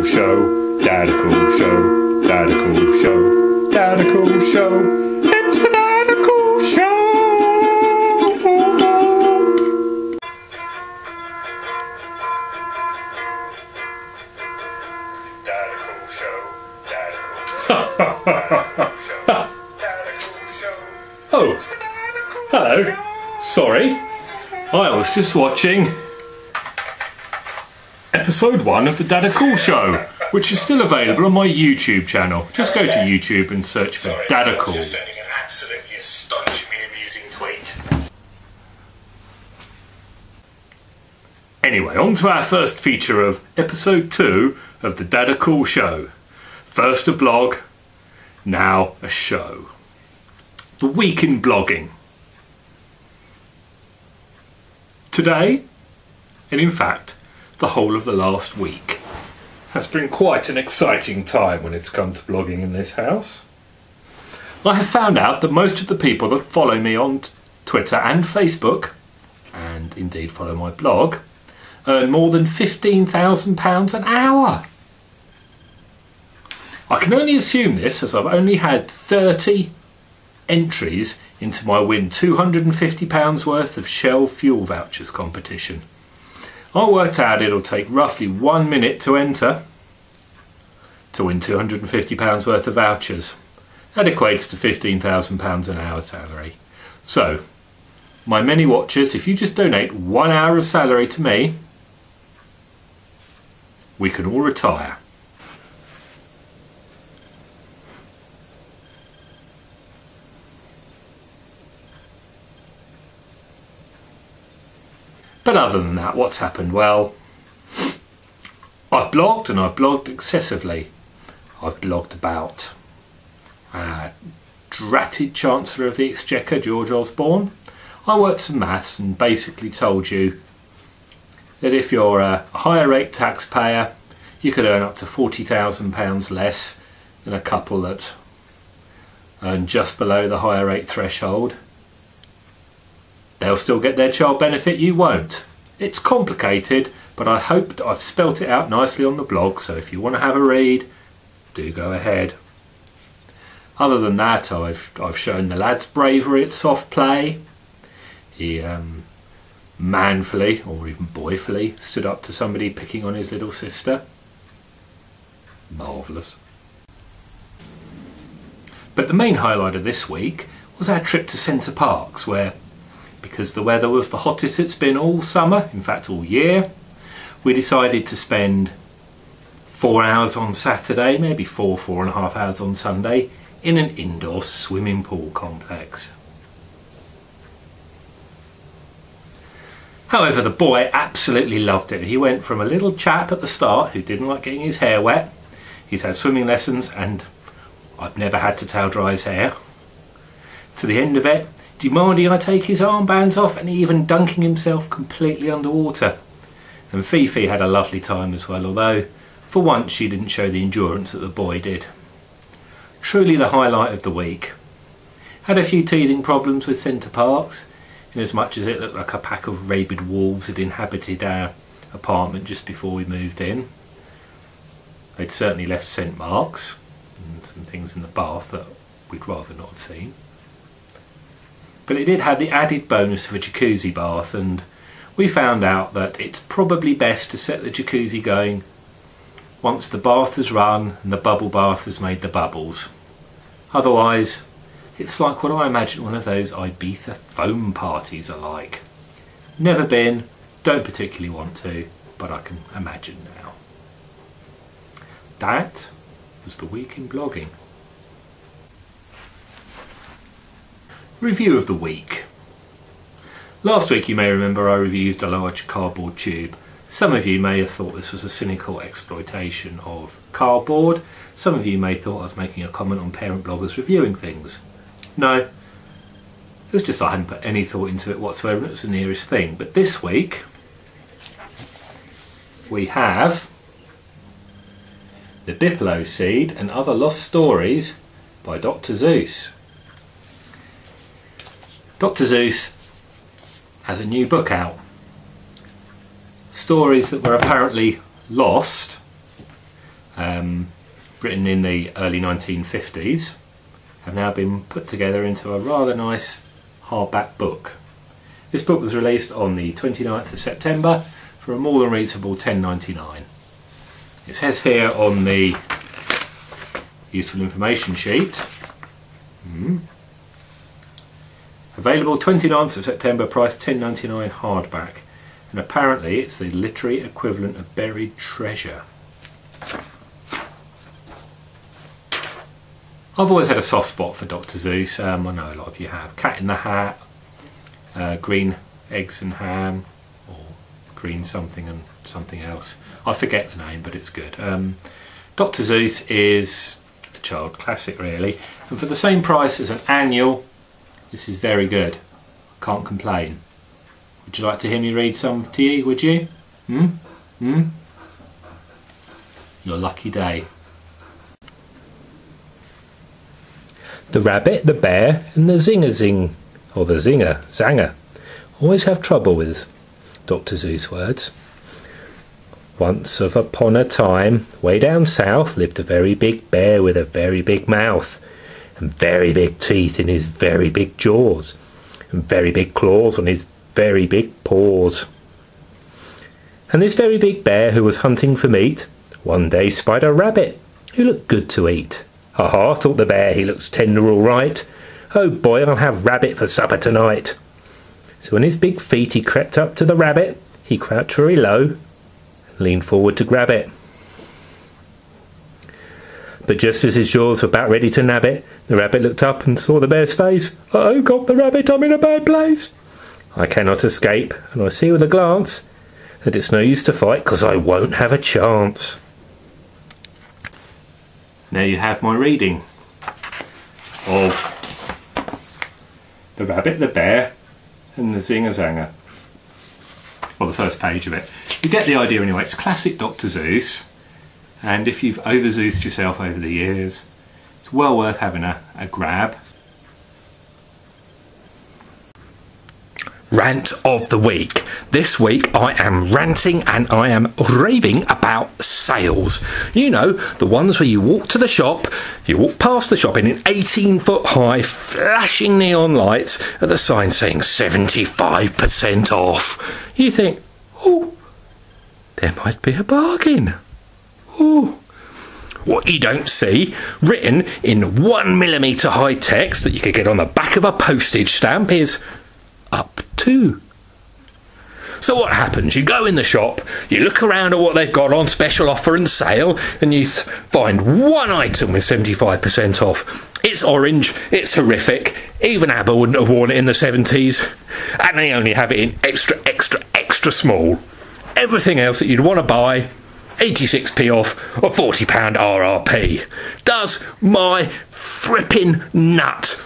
Show, Daddacool Show, Daddacool Show, Daddacool Show. It's the Daddacool Show. Daddacool Show, Daddacool Show, Daddacool Show. Oh, hello. Sorry, I was just watching episode 1 of the Daddacool Show, which is still available on my YouTube channel. Just go to YouTube and search for Daddacool. I was just sending an absolutely astonishingly amusing tweet. Anyway, on to our first feature of episode 2 of the Daddacool Show. First a blog, now a show. The week in blogging. Today, and in fact, the whole of the last week, has been quite an exciting time when it's come to blogging in this house. I have found out that most of the people that follow me on Twitter and Facebook, and indeed follow my blog, earn more than £15,000 an hour. I can only assume this as I've only had 30 entries into my win £250 worth of Shell fuel vouchers competition. I worked out it'll take roughly 1 minute to enter to win £250 worth of vouchers. That equates to £15,000 an hour salary. So, my many watchers, if you just donate 1 hour of salary to me, we can all retire. But other than that, what's happened? Well, I've blogged, and I've blogged excessively. I've blogged about dratted Chancellor of the Exchequer, George Osborne. I worked some maths and basically told you that if you're a higher rate taxpayer, you could earn up to £40,000 less than a couple that earn just below the higher rate threshold. They'll still get their child benefit, you won't. It's complicated, but I hope I've spelt it out nicely on the blog, so if you want to have a read, do go ahead. Other than that, I've shown the lad's bravery at soft play. He manfully, or even boyfully, stood up to somebody picking on his little sister. Marvellous. But the main highlight of this week was our trip to Centre Parks, where, because the weather was the hottest it's been all summer, in fact all year, we decided to spend 4 hours on Saturday, maybe 4.5 hours on Sunday, in an indoor swimming pool complex. However, the boy absolutely loved it. He went from a little chap at the start who didn't like getting his hair wet. He's had swimming lessons and I've never had to towel dry his hair, to the end of it, demanding I take his armbands off and even dunking himself completely underwater. And Fifi had a lovely time as well, although for once she didn't show the endurance that the boy did. Truly the highlight of the week. Had a few teething problems with Centre Parks, in as much as it looked like a pack of rabid wolves had inhabited our apartment just before we moved in. They'd certainly left scent marks and some things in the bath that we'd rather not have seen. But it did have the added bonus of a jacuzzi bath, and we found out that it's probably best to set the jacuzzi going once the bath has run and the bubble bath has made the bubbles. Otherwise, it's like what I imagine one of those Ibiza foam parties are like. Never been, don't particularly want to, but I can imagine now. That was the week in blogging. Review of the week. Last week you may remember I reviewed a large cardboard tube. Some of you may have thought this was a cynical exploitation of cardboard. Some of you may have thought I was making a comment on parent bloggers reviewing things. No, it was just I hadn't put any thought into it whatsoever and it was the nearest thing. But this week we have The Biplo Seed and Other Lost Stories by Dr. Zeus. Dr. Zeus has a new book out. Stories that were apparently lost written in the early 1950s, have now been put together into a rather nice hardback book. This book was released on the 29th of September for a more than reasonable £10.99. It says here on the useful information sheet, available 29th of September, price £10.99 hardback, and apparently it's the literary equivalent of buried treasure. I've always had a soft spot for Dr. Seuss. I know a lot of you have. Cat in the Hat, Green Eggs and Ham, or Green something and something else. I forget the name, but it's good. Dr. Seuss is a child classic, really, and for the same price as an annual, this is very good. I can't complain. Would you like to hear me read some to you, would you? Your lucky day. The rabbit, the bear, and the zinger-zing, or the zinger-zanger, always have trouble with Dr. Seuss words. Once upon a time, way down south, lived a very big bear with a very big mouth, and very big teeth in his very big jaws, and very big claws on his very big paws. And this very big bear, who was hunting for meat, one day spied a rabbit who looked good to eat. "Ha ha," thought the bear, "he looks tender all right. Oh boy, I'll have rabbit for supper tonight." So on his big feet he crept up to the rabbit, he crouched very low, and leaned forward to grab it. But just as his jaws were about ready to nab it, the rabbit looked up and saw the bear's face. "Oh, got the rabbit, I'm in a bad place. I cannot escape, and I see with a glance that it's no use to fight, 'cause I won't have a chance." There you have my reading of The Rabbit, the Bear and the Zinger-Zanger. Well, the first page of it. You get the idea anyway. It's classic Dr. Seuss, and if you've over-Zeused yourself over the years, it's well worth having a grab. Rant of the week. This week I am ranting and I am raving about sales. You know, the ones where you walk to the shop, you walk past the shop in an 18-foot high flashing neon lights at the sign saying 75% off. You think, oh, there might be a bargain. Oh. What you don't see, written in 1mm high text that you could get on the back of a postage stamp, is up to. So what happens? You go in the shop, you look around at what they've got on special offer and sale, and you find one item with 75% off. It's orange, it's horrific, even ABBA wouldn't have worn it in the 70s, and they only have it in extra, extra, extra small. Everything else that you'd want to buy, 86p off or £40 RRP. Does my fripping nut